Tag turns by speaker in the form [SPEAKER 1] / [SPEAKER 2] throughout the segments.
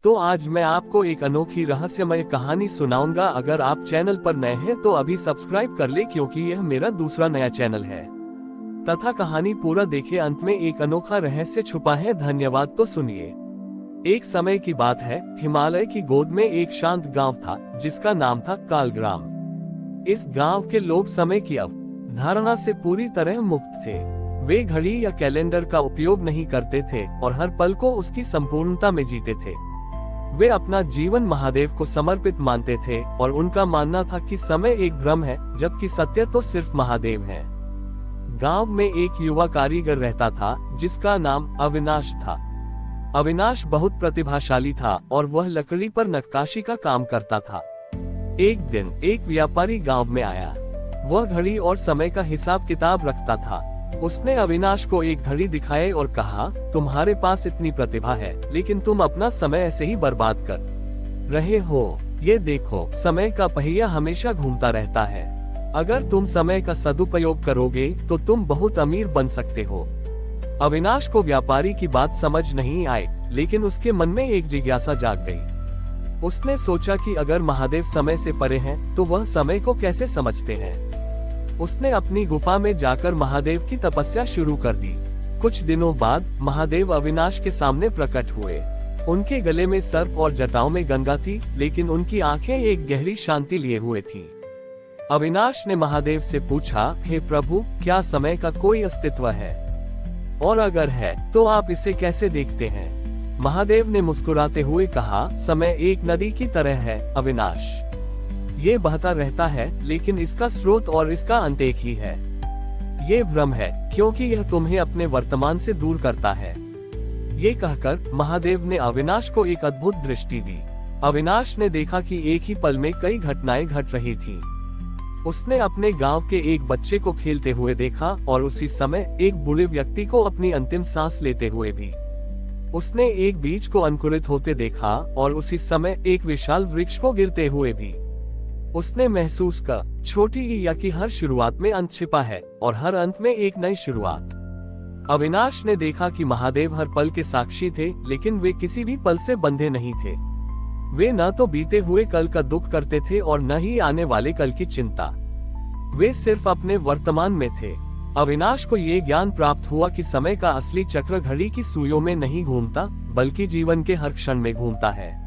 [SPEAKER 1] तो आज मैं आपको एक अनोखी रहस्यमय कहानी सुनाऊंगा। अगर आप चैनल पर नए हैं तो अभी सब्सक्राइब कर ले, क्योंकि यह मेरा दूसरा नया चैनल है। तथा कहानी पूरा देखे, अंत में एक अनोखा रहस्य छुपा है। धन्यवाद। तो सुनिए। एक समय की बात है, हिमालय की गोद में एक शांत गांव था जिसका नाम था कालग्राम। इस गांव के लोग समय की अवधारणा से पूरी तरह मुक्त थे। वे घड़ी या कैलेंडर का उपयोग नहीं करते थे और हर पल को उसकी संपूर्णता में जीते थे। वे अपना जीवन महादेव को समर्पित मानते थे और उनका मानना था कि समय एक भ्रम है, जबकि सत्य तो सिर्फ महादेव है। गांव में एक युवा कारीगर रहता था जिसका नाम अविनाश था। अविनाश बहुत प्रतिभाशाली था और वह लकड़ी पर नक्काशी का काम करता था। एक दिन एक व्यापारी गांव में आया। वह घड़ी और समय का हिसाब किताब रखता था। उसने अविनाश को एक घड़ी दिखाई और कहा, तुम्हारे पास इतनी प्रतिभा है, लेकिन तुम अपना समय ऐसे ही बर्बाद कर रहे हो। ये देखो, समय का पहिया हमेशा घूमता रहता है। अगर तुम समय का सदुपयोग करोगे तो तुम बहुत अमीर बन सकते हो। अविनाश को व्यापारी की बात समझ नहीं आई, लेकिन उसके मन में एक जिज्ञासा जाग गई। उसने सोचा कि अगर महादेव समय से परे हैं, तो वह समय को कैसे समझते हैं। उसने अपनी गुफा में जाकर महादेव की तपस्या शुरू कर दी। कुछ दिनों बाद महादेव अविनाश के सामने प्रकट हुए। उनके गले में सर्प और जटाओं में गंगा थी, लेकिन उनकी आंखें एक गहरी शांति लिए हुए थीं। अविनाश ने महादेव से पूछा, हे प्रभु, क्या समय का कोई अस्तित्व है? और अगर है तो आप इसे कैसे देखते हैं? महादेव ने मुस्कुराते हुए कहा, समय एक नदी की तरह है अविनाश। ये बहता रहता है, लेकिन इसका स्रोत और इसका अंत एक ही है। ये भ्रम है, क्योंकि यह तुम्हें अपने वर्तमान से दूर करता है। ये कहकर महादेव ने अविनाश को एक अद्भुत दृष्टि दी। अविनाश ने देखा कि एक ही पल में कई घटनाएं घट रही थीं। उसने अपने गांव के एक बच्चे को खेलते हुए देखा और उसी समय एक बूढ़े व्यक्ति को अपनी अंतिम सांस लेते हुए भी। उसने एक बीज को अंकुरित होते देखा और उसी समय एक विशाल वृक्ष को गिरते हुए भी। उसने महसूस किया, छोटी या कि हर शुरुआत में अंत छिपा है और हर अंत में एक नई शुरुआत। अविनाश ने देखा कि महादेव हर पल के साक्षी थे, लेकिन वे किसी भी पल से बंधे नहीं थे। वे न तो बीते हुए कल का दुख करते थे और न ही आने वाले कल की चिंता। वे सिर्फ अपने वर्तमान में थे। अविनाश को ये ज्ञान प्राप्त हुआ कि समय का असली चक्र घड़ी की सुइयों में नहीं घूमता, बल्कि जीवन के हर क्षण में घूमता है।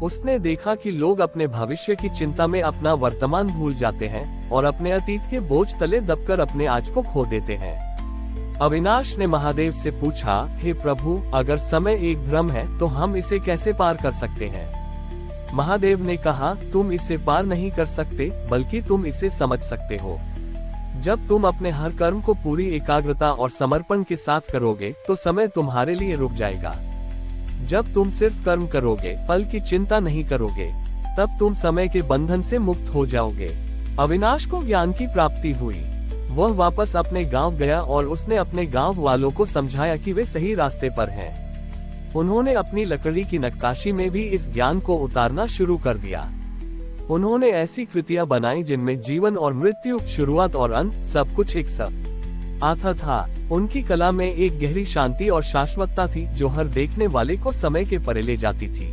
[SPEAKER 1] उसने देखा कि लोग अपने भविष्य की चिंता में अपना वर्तमान भूल जाते हैं और अपने अतीत के बोझ तले दबकर अपने आज को खो देते हैं। अविनाश ने महादेव से पूछा, हे प्रभु, अगर समय एक भ्रम है तो हम इसे कैसे पार कर सकते हैं? महादेव ने कहा, तुम इसे पार नहीं कर सकते, बल्कि तुम इसे समझ सकते हो। जब तुम अपने हर कर्म को पूरी एकाग्रता और समर्पण के साथ करोगे तो समय तुम्हारे लिए रुक जाएगा। जब तुम सिर्फ कर्म करोगे, फल की चिंता नहीं करोगे, तब तुम समय के बंधन से मुक्त हो जाओगे। अविनाश को ज्ञान की प्राप्ति हुई। वह वापस अपने गांव गया और उसने अपने गांव वालों को समझाया कि वे सही रास्ते पर हैं। उन्होंने अपनी लकड़ी की नक्काशी में भी इस ज्ञान को उतारना शुरू कर दिया। उन्होंने ऐसी कृतियां बनाई जिनमें जीवन और मृत्यु, शुरुआत और अंत, सब कुछ एक साथ आता था। उनकी कला में एक गहरी शांति और शाश्वतता थी, जो हर देखने वाले को समय के परे ले जाती थी।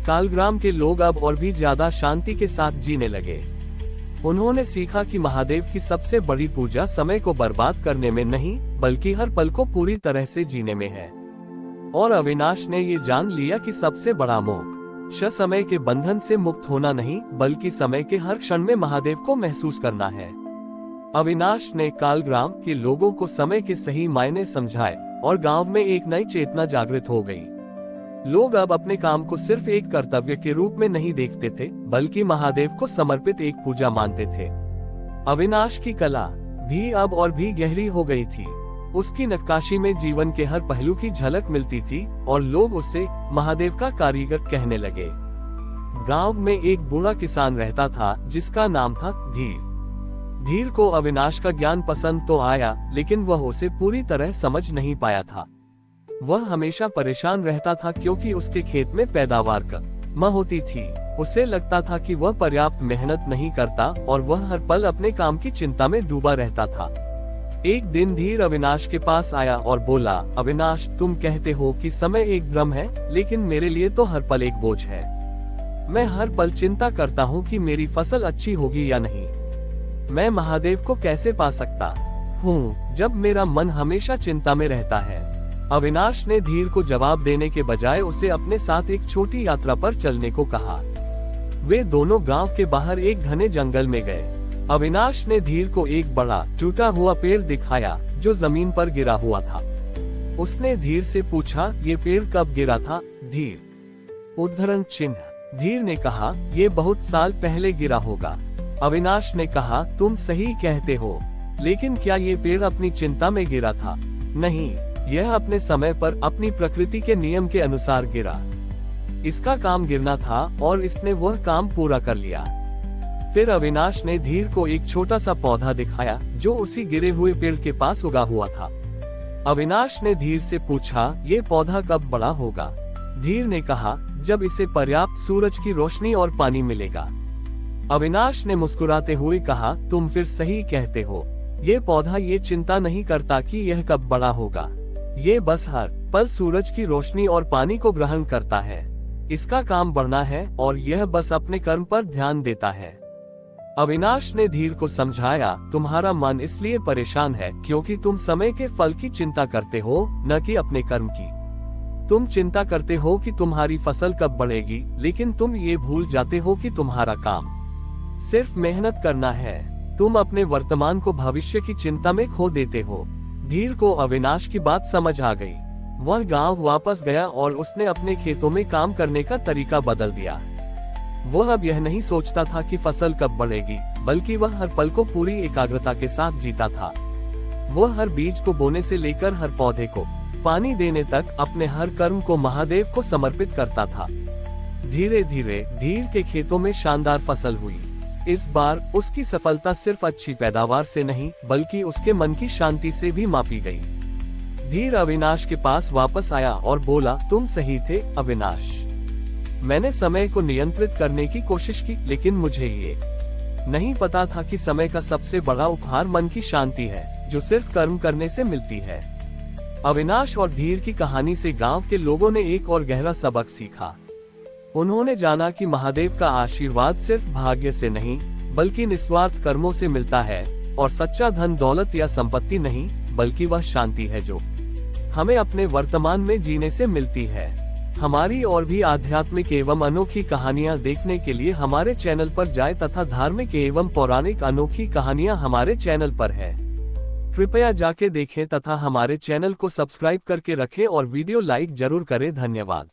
[SPEAKER 1] कालग्राम के लोग अब और भी ज्यादा शांति के साथ जीने लगे। उन्होंने सीखा कि महादेव की सबसे बड़ी पूजा समय को बर्बाद करने में नहीं, बल्कि हर पल को पूरी तरह से जीने में है। और अविनाश ने ये जान लिया कि सबसे बड़ा मोक्ष समय के बंधन से मुक्त होना नहीं, बल्कि समय के हर क्षण में महादेव को महसूस करना है। अविनाश ने कालग्राम के लोगों को समय के सही मायने समझाए और गांव में एक नई चेतना जागृत हो गई। लोग अब अपने काम को सिर्फ एक कर्तव्य के रूप में नहीं देखते थे, बल्कि महादेव को समर्पित एक पूजा मानते थे। अविनाश की कला भी अब और भी गहरी हो गई थी। उसकी नक्काशी में जीवन के हर पहलू की झलक मिलती थी और लोग उसे महादेव का कारीगर कहने लगे। गांव में एक बूढ़ा किसान रहता था जिसका नाम था धीर। धीर को अविनाश का ज्ञान पसंद तो आया, लेकिन वह उसे पूरी तरह समझ नहीं पाया था। वह हमेशा परेशान रहता था क्योंकि उसके खेत में पैदावार कम होती थी। उसे लगता था कि वह पर्याप्त मेहनत नहीं करता और वह हर पल अपने काम की चिंता में डूबा रहता था। एक दिन धीर अविनाश के पास आया और बोला, अविनाश, तुम कहते हो कि समय एक भ्रम है, लेकिन मेरे लिए तो हर पल एक बोझ है। मैं हर पल चिंता करता हूँ कि मेरी फसल अच्छी होगी या नहीं। मैं महादेव को कैसे पा सकता हूँ जब मेरा मन हमेशा चिंता में रहता है। अविनाश ने धीर को जवाब देने के बजाय उसे अपने साथ एक छोटी यात्रा पर चलने को कहा। वे दोनों गांव के बाहर एक घने जंगल में गए। अविनाश ने धीर को एक बड़ा टूटा हुआ पेड़ दिखाया जो जमीन पर गिरा हुआ था। उसने धीर से पूछा, ये पेड़ कब गिरा था धीर? उद्धरण चिन्ह। धीर ने कहा, ये बहुत साल पहले गिरा होगा। अविनाश ने कहा, तुम सही कहते हो, लेकिन क्या ये पेड़ अपनी चिंता में गिरा था? नहीं, यह अपने समय पर अपनी प्रकृति के नियम के अनुसार गिरा। इसका काम गिरना था और इसने वह काम पूरा कर लिया। फिर अविनाश ने धीर को एक छोटा सा पौधा दिखाया जो उसी गिरे हुए पेड़ के पास उगा हुआ था। अविनाश ने धीर से पूछा, ये पौधा कब बड़ा होगा? धीर ने कहा, जब इसे पर्याप्त सूरज की रोशनी और पानी मिलेगा। अविनाश ने मुस्कुराते हुए कहा, तुम फिर सही कहते हो। ये पौधा ये चिंता नहीं करता कि यह कब बड़ा होगा। ये बस हर पल सूरज की रोशनी और पानी को ग्रहण करता है। इसका काम बढ़ना है और यह बस अपने कर्म पर ध्यान देता है। अविनाश ने धीर को समझाया, तुम्हारा मन इसलिए परेशान है क्योंकि तुम समय के फल की चिंता करते हो, न कि अपने कर्म की। तुम चिंता करते हो कि तुम्हारी फसल कब बढ़ेगी, लेकिन तुम ये भूल जाते हो कि तुम्हारा काम सिर्फ मेहनत करना है। तुम अपने वर्तमान को भविष्य की चिंता में खो देते हो। धीर को अविनाश की बात समझ आ गई। वह गांव वापस गया और उसने अपने खेतों में काम करने का तरीका बदल दिया। वह अब यह नहीं सोचता था कि फसल कब बढ़ेगी, बल्कि वह हर पल को पूरी एकाग्रता के साथ जीता था। वह हर बीज को बोने से लेकर हर पौधे को पानी देने तक अपने हर कर्म को महादेव को समर्पित करता था। धीरे धीरे धीर के खेतों में शानदार फसल हुई। इस बार उसकी सफलता सिर्फ अच्छी पैदावार से नहीं, बल्कि उसके मन की शांति से भी मापी गई। धीर अविनाश के पास वापस आया और बोला, तुम सही थे अविनाश। मैंने समय को नियंत्रित करने की कोशिश की, लेकिन मुझे ये नहीं पता था कि समय का सबसे बड़ा उपहार मन की शांति है, जो सिर्फ कर्म करने से मिलती है। अविनाश और धीर की कहानी से गांव के लोगों ने एक और गहरा सबक सीखा। उन्होंने जाना कि महादेव का आशीर्वाद सिर्फ भाग्य से नहीं, बल्कि निस्वार्थ कर्मों से मिलता है, और सच्चा धन दौलत या संपत्ति नहीं, बल्कि वह शांति है जो हमें अपने वर्तमान में जीने से मिलती है। हमारी और भी आध्यात्मिक एवं अनोखी कहानियां देखने के लिए हमारे चैनल पर जाएं तथा धार्मिक एवं पौराणिक अनोखी कहानियां हमारे चैनल पर है। कृपया जाके देखें तथा हमारे चैनल को सब्सक्राइब करके रखें और वीडियो लाइक जरूर करें। धन्यवाद।